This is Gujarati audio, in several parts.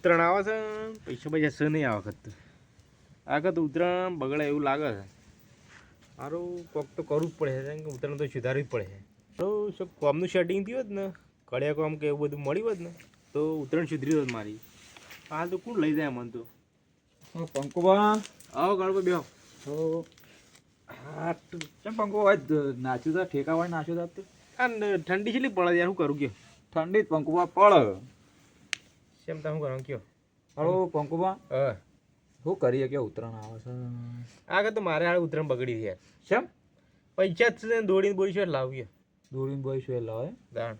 ઉત્તરાયણ આવે છે, પૈસા પૈસા નહીં આ વખત. આ વખત ઉત્તરાયણ બગડે એવું લાગે છે. સારું કોક તો કરવું જ પડે છે, ઉત્તરાયણ તો સુધારવી જ પડે છે. સારું શું કોમનું સેટિંગ થયું હોત ને, કડિયા કોમ કે એવું બધું મળ્યું હોત ને તો ઉત્તરાયણ સુધરી હોત મારી. હાલ તો કોણ લઈ જાય મને તો. પંકુબા આવો ગણપતિ બેહો. હા કેમ પંકુબા નાચ્યું તા ઠેકા વાળી નાચ્યું તા આ ઠંડી કેટલી પડે યાર, શું કરું કયો. ઠંડી પંકુબા પડે. શેમ તમે શું કરો કયો. હલો પંકુબા હા શું કરીએ કે ઉત્તરાયણ આવે છે. આગળ તો મારે હાલ ઉત્તરાયણ બગડી છે યાર. કેમ પૈસા જ છે દોડીને બોડી છે લાવીએ દોરીને બોય શું લાવે દાણ.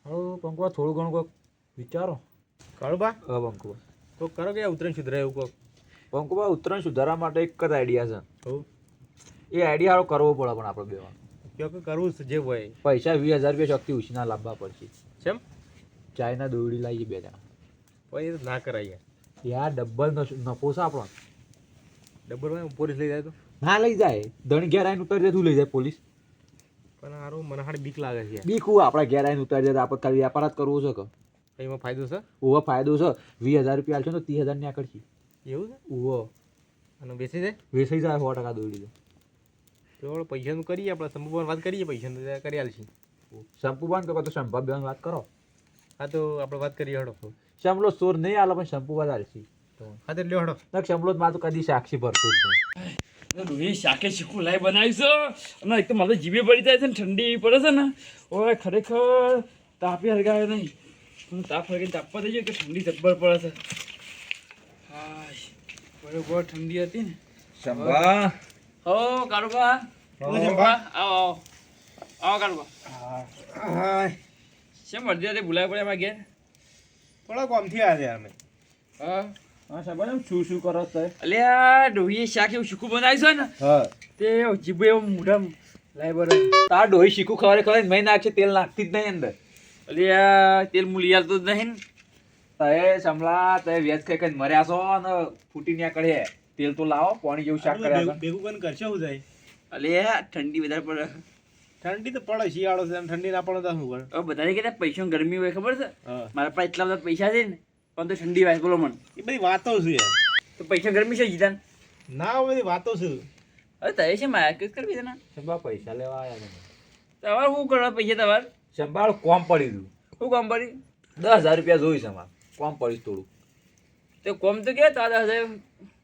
હલો પંકુબા થોડું ઘણું કોઈક વિચારો. કાળું બા હા પંકુબા તો કરો કે ઉત્તરાયણ સુધરાય એવું કોક. પંકુબા ઉત્તરાયણ સુધારવા માટે એક જ આઈડિયા છે. હોવ એ આઈડિયા હારો કરવો પડે પણ આપણે બેવા કયો કે કરવું છે જે હોય. પૈસા 20,000 રૂપિયા શક્તિ ઉછીના લાવવા પડશે. કેમ ચાઇના દોરડી લાવીએ 2 જણા. પછી તો ના કરાય યાર ડબલ નફો છે આપણો. ડબ્બર પોલીસ લઈ જાય તો ના લઈ જાય ધણી ઘેર આવીને ઉતારી દે. તું લઈ જાય પોલીસ પણ સારું મને હાડી બીક લાગે છે યાર. બીકું આપણા ઘેર આવીને ઉતારી દે. આપણે ખાલી વ્યાપાર જ કરવો છે કે એમાં ફાયદો છે. ઓવો ફાયદો છે. 20,000 રૂપિયા આલશો તો 30,000 ની આકડ છે. એવું છે ઓવો અને બેસી જાય વેચાઈ જાય 100% દોડી દે. તો પૈસાનું કરીએ આપણે સંભવમાં વાત કરીએ પૈસાનું કરી આલશી. શંપુબાન કહો તો શંપા બેન વાત કરો. હા તો આપણે વાત કરીએ હડો. શંપલો ચોર નહીં આલે પણ શંપુબાદ આલશી. હા તો લ્યો હડો. નક શંપલો માં તો કદી સાક્ષી ભરતો જ નહીં. ડોહી શાકે શીખું લાઈ બનાવીશ અને એક તો મારે જીભે પડી જાય છે ને ઠંડી પડે છે ને ઓય ખરેખર તાપી હરગાવે નહીં. હું તાપ હરગીને તાપવા થઈ જાય કે ઠંડી જબ્બર પડે છે. હા બરોબર ઠંડી હતી ને. શંપા હો કાળુબા આવો આવો આવો કાળુબા. શેમ અડધી રાતે બોલાવી પડે એમાં ઘેર. થોડા કોમથી આવ્યા યાર અમે. હા હા શંપા શું શું કરો છો? અલ્યા ડોહીએ શાક એવું શીખું બનાવ્યું છે ને હા તે જીભે એવું મોઢા લાઈ બરાબર. તાર ડોહી શીખું ખવારે ખવારે મેં નાખશે તેલ નાખતી જ નહીં અંદર. અલ્યા તેલ મૂલી આલતો જ નહીં ને. તય સમલા તય વેજ ખાઈ ખાઈને મર્યા છો અને ફૂટી ન્યા કરે. તેલ તો લાવો પાણી જેવું શાક કર્યા. ભેગું કરીને કરશે શું જાય. અલ્યા ઠંડી વધારે પડે. ઠંડી તો પડે શિયાળો છે ઠંડી ના પડે તો શું કરે. હવે બધાને કહેતા પૈસાની ગરમી હોય ખબર છે. હા મારા પાસે એટલા બધા પૈસા છે ને પણ તો ઠંડી વાય બોલો મને. એ બધી વાતો છે યાર. તો પૈસા ગરમી છે જીતાન. ના હોય બધી વાતો છે. હવે તય છે માયા કે કરવી છે ને. શંભા પૈસા લેવા આયા તમે. તમારે શું કરવા પૈસા તમારે શંભાળ કોમ પડી દઉં. શું કામ પડી. 10,000 રૂપિયા જોઈશ અમારે. કોમ પડીશ થોડું. તો કોમ તો કે તો 10,000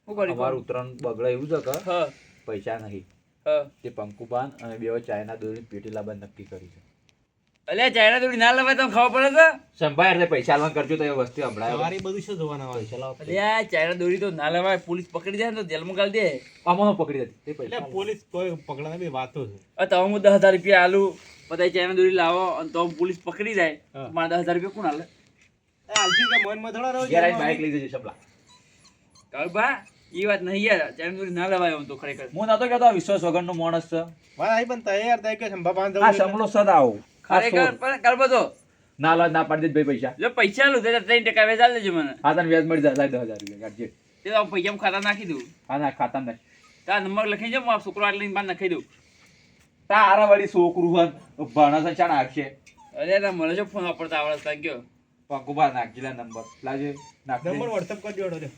શું કરી અમારું ઉત્તરાયણ બગડે એવું છે કે હા પૈસા નહીં. હા તે પંકુપાન અને બે ચાઇના દોરીને પેટી લાવવા નક્કી કરી છે. અલ્યા ચાઇના થોડી ના લવાય તો ખાવા પડે તો. શંભા એટલે પૈસા લાવવા કરજો તો એ વસ્તુ હમણાં તમારી બધું શું જોવાના હોય. પૈસા લાવો. અલ્યા ચાઇના દોરી તો ના લવાય પોલીસ પકડી જાય ને તો જેલમાં ગાલી દે. આમાં પકડી હતી તે પૈસા એટલે પોલીસ કોઈ પકડવાની બધી વાતો છે. હવે તમે હું 10,000 રૂપિયા આલું પછી ચાઇના દોરી લાવો અને તો પોલીસ પકડી જાય હા. મારા 10,000 રૂપિયા કોણ હાલે. આલસી કે મોન મધડા રહો. ઘેર આવીને બાઈક લઈ જજો શંભલા. કાળુબા એ વાત નહીં યાર ચાઇના દોરી ના લવાય આમ તો ખરેખર. હું નતો કહેતો આ વિશ્વાસ વગરનો માણસ છે. વાત આવી પણ તૈયાર થાય કે સંભા પાંચ આ શંભલો સદા આવું ખરેખર પણ કાળુબા તો ના લો ના પાડી દે ભાઈ પૈસા. જો પૈસા આલું તો 3% વ્યાજ આલી દેજો મને. હા તને વ્યાજ મળી જાય 10,000 રૂપિયા કાઢજે. તે તો પૈસા ખાતા નાખી દઉં. હા ના ખાતા નહીં. તાર નંબર લખી જાઉં આ છોકરો આટલી બાર નાખી દઉં. તારા વળી છોકરું હોય ભણે છે ચાણ નાખશે. અરે ના મને જો ફોન વાપરતા આવડે તા ગયો. પંકુબા નાખજે લા નંબર લાવજે નાખજે. નંબર WhatsApp કરી દેડો રે.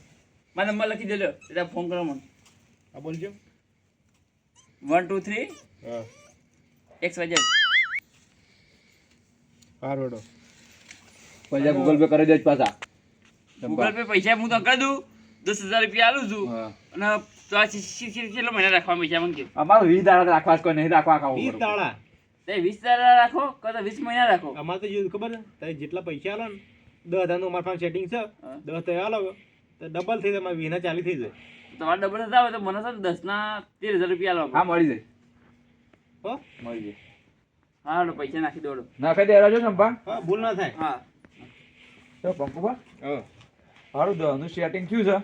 મારો નંબર લખી દેજો એટલે ફોન કરો મને. આ બોલજો. 1 2 3 હા XYZ. હારોડો. પૈસા ગૂગલ પે કરી દેજ પાછા. ગૂગલ પે પૈસા હું તો કરી દઉં 10,000 રૂપિયા આલું છું હા. અને તો આ કેટલો મહિના રાખવા પૈસા મને કહો. અમારું 20 દાડા રાખવા કોઈ નહીં રાખવા ખાવું. 20 દાડા. તે 20,000 રાખો કે તો 20 મહિના રાખો. અમારે તો જો ખબર છે તારે જેટલા પૈસા આલો ને 10,000 નું અમારા પાસે સેટિંગ છે. 10 તો આલો તો ડબલ થઈ જાય. અમારે 20 ના 40 થઈ જાય. તમારે ડબલ થતા હોય તો મને છે ને 10 ના 13,000 રૂપિયા આલો. હા મળી જાય હો મળી જાય. હા તો પૈસા નાખી દો. નાખી દેવા જો સંપા. હા ભૂલ ના થાય. હા તો પંકુબા હા હારું દનું સેટિંગ થયું છે.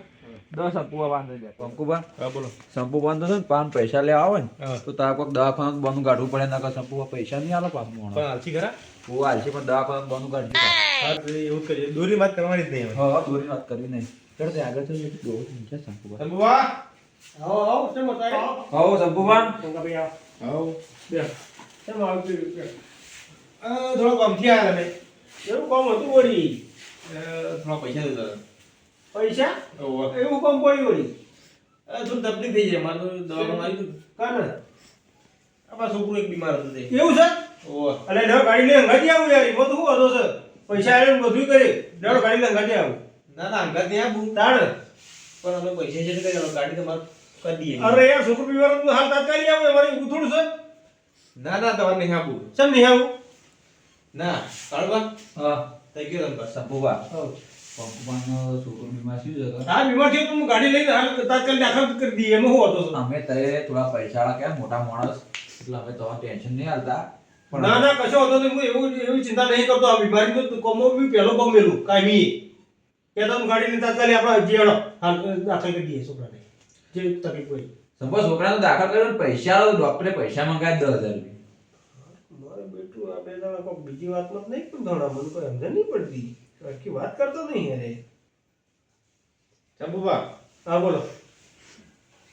10 સંપુવા બાંધી દે. પંકુબા હા બોલો. સંપુબાન તો છે ને પાન પૈસા લેવા આવે ને હા. તો તારે કોઈક દવાખાનું બંધ કાઢવું પડે ના સંપુવા પૈસા નહીં આલો પાછું પણ મોણો. આલસી ખરા. હું હાલશે પણ દવાખાનું બંધ કાઢજો. હા તો એવું જ કરીએ. દોરી વાત કરવાની જ નહીં હવે. હા દોરી વાત કરવી નહીં. ચડ તે આગળ તો દો છે સંપુબા. સંભવા આવો આવો કેમ બતાય. આવો સંપુબા. ભાઈ આવો બે કેમ આવતી થોડો કામથી આવ્યા તમે. એવું કામ હતું વળી. થોડા પૈસા દેતા પૈસા ઓહો એવું કોમ પડ્યું વળી થોડી તકલીફ થઈ જાય મારે તો દવાખાના આવી હતું કાને આપણા છોકરો એક બીમાર હતો તે એવું છે ઓહો અલે ડો ગાડી લઈને હંગાતી આવું યાર એમાં તો શું હતો છે પૈસા આલે બધું કરે ડો ગાડી લઈને હંગાતી આવું ના ના અંગત ત્યાં બુ તાણ પણ અમે પૈસા છે કે ગાડી તમારે કરી દઈએ અરે યાર છોકરો બીમાર હતું હાલ તાત્કાલિક આવું અમારે ઉથોડું છે ના ના તમારે નહીં આપવું ચમ નહીં આવું ના કાળવા હા થઈ ગયો તમે સંપુભા હા પપ્પાનો છોકરો બીમાર શું છે હા બીમાર થયો તો હું ગાડી લઈને હાલ તાત્કાલિક દાખલ કરી દઈએ એમાં શું હતો અમે તને થોડા પૈસા કેમ મોટા માણસ એટલે અમે તમારે ટેન્શન નહીં હાલતા ના ના કશો હતો નહીં હું એવું એવી ચિંતા નહીં કરતો આ બીમારી તો કોમો બી પહેલો પગ મેલું કાયમી કે તો ગાડી લઈને તાત્કાલિક આપણે જીયાડો હાલ દાખલ કરી દઈએ છોકરાને જે તકલીફ હોય સંપૂર્ણ છોકરાનો દાખલ કર્યો ને પૈસા ડોક્ટરે પૈસા મંગાવી 10,000 રૂપિયા મારે બેટું આ બે દાડા કોક બીજી વાતમાં જ નહીં પણ ધોણા મને કોઈ સમજ નહીં પડતી આખી વાત કરતો નહીં અરે ચંપુભા હા બોલો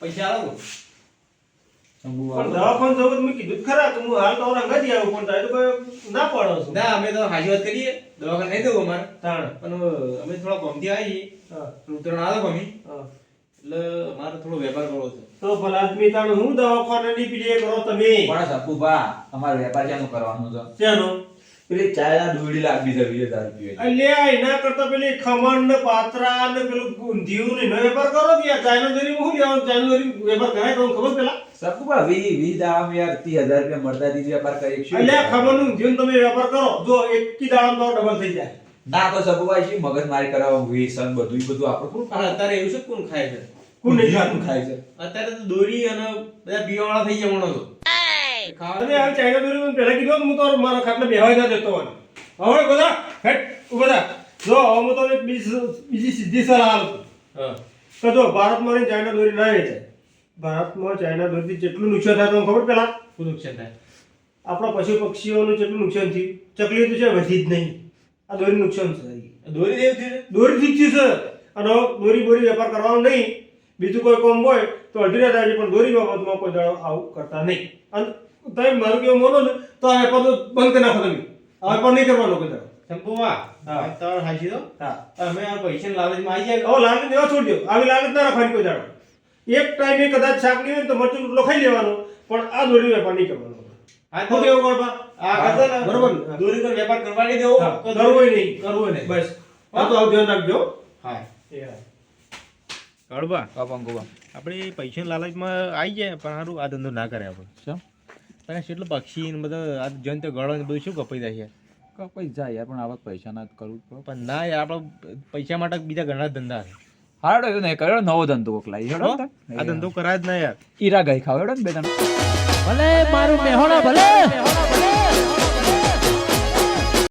પૈસા આલો પણ દવાખાને જવું તો મેં કીધું જ ખરા કે હું હાલ તો અંગાથી આવું પણ તારે તો કોઈ ના પાડો છો ના અમે તો હાજી વાત કરીએ દવાખાને નહીં દેવું અમારે તાણ પણ અમે થોડા કોમથી આવીએ હા ઉતરણ આવે કોમી હા એટલે મારે થોડો વેપાર કરવો છે તો ભલા આદમી તાણ હું દવાખાને ની પીડીએ કરો તમે પણ સંપુભા અમારે વેપાર ક્યાંનું કરવાનું છે ચાનો પેલી ચાયના દોડી લાગી છે 20,000 રૂપિયા અલ્યા એના કરતા પેલી ખમણ ને પાત્રા ને પેલું ગુંધિયું ને એનો વેપાર કરો કે યાર ચાઇના દોરી હું લેવાનું ચાઇના દોરી વેપાર કરાય તમને ખબર પેલા સંપુભા 20 દામ યાર 30,000 રૂપિયા મળતા દીધી વેપાર કરી શું અલ્યા ખમણ નું ગુંધિયું તમે વેપાર કરો જો એક કી દાડામાં તો ડબલ થઈ જાય ના તો સંપુભા છે મગજ મારી કરવા વેસન બધું આપણે પણ અત્યારે એવું છે કોણ ખાય છે કોણ નહીં ખાતું ખાય છે અત્યારે તો દોરી અને બધા પીવાવાળા થઈ ગયા માણસો એ ખાવા અરે આ ચાઇના દોરી મેં પહેલા કીધું હું તો મારા ખાટલે બેહવાય ના દેતો હોય હવે બધા હેટ ઉભા થા જો હવે હું તો એક બીજી સીધી સલાહ આપું હા કે જો ભારતમાં રહીને ચાઇના દોરી ના વેચાય ભારતમાં ચાઇના દોરીથી જેટલું નુકસાન થાય તમને ખબર પેલા શું નુકસાન થાય આપણા પશુ પક્ષીઓનું જેટલું નુકસાન થયું ચકલી તો છે વધી જ નહીં આ દોરી નુકસાન છે દોરી દેવ છે દોરી થી છે અને હવે દોરી બોરી વેપાર કરવાનો નહીં બીજું કોઈ કામ હોય તો અડધી રાત આવી પણ દોરી બાબતમાં કોઈ દાડો આવું કરતા નહીં અને તમે મારું કેવું માનો ને તો આ વેપાર તો બંધ કરી નાખો તમે આ વેપાર નહીં કરવાનો કોઈ દાડો ચંપુભા હા. તમારે હાજી તો હા અમે આ પૈસા લાલચમાં આવી જાય હવે લાલચ દેવા છોડી દો આવી લાલચ ના રાખવાની કોઈ દાડો એક ટાઈમે કદાચ શાક નહીં હોય તો મરચું રોટલો ખાઈ લેવાનો પણ આ દોરી વેપાર નહીં કરવાનો આ શું કેવું ગોળબા? આ કરતા ને બરોબર ને? દોરી પર વેપાર કરવા નહીં દેવો હા, તો કરવું નહીં કરવું નહીં બસ આ તો આવું ધ્યાન રાખજો હા એ હા. કાળબા કંકુભા આપણે પૈસા લાલચમાં આવી જાય પણ સારું આ ધંધો ના કરે આપણે શું પણ કેટલું પક્ષી ને બધા આ જંત ગળો ને બધું શું કપાઈ જાય છે કપાઈ જાય યાર પણ આવા પૈસા ના કરવું જ પડે પણ ના યાર આપણે પૈસા માટે બીજા ઘણા ધંધા છે હાડો એવું નહીં કર્યો નવો ધંધો કોકલાઈ હેડો હો? આ ધંધો કરાય જ ના યાર ઈરા ગઈ ખાવ હેડો ને બે ત્રણ ભલે મારું મેહોણા ભલે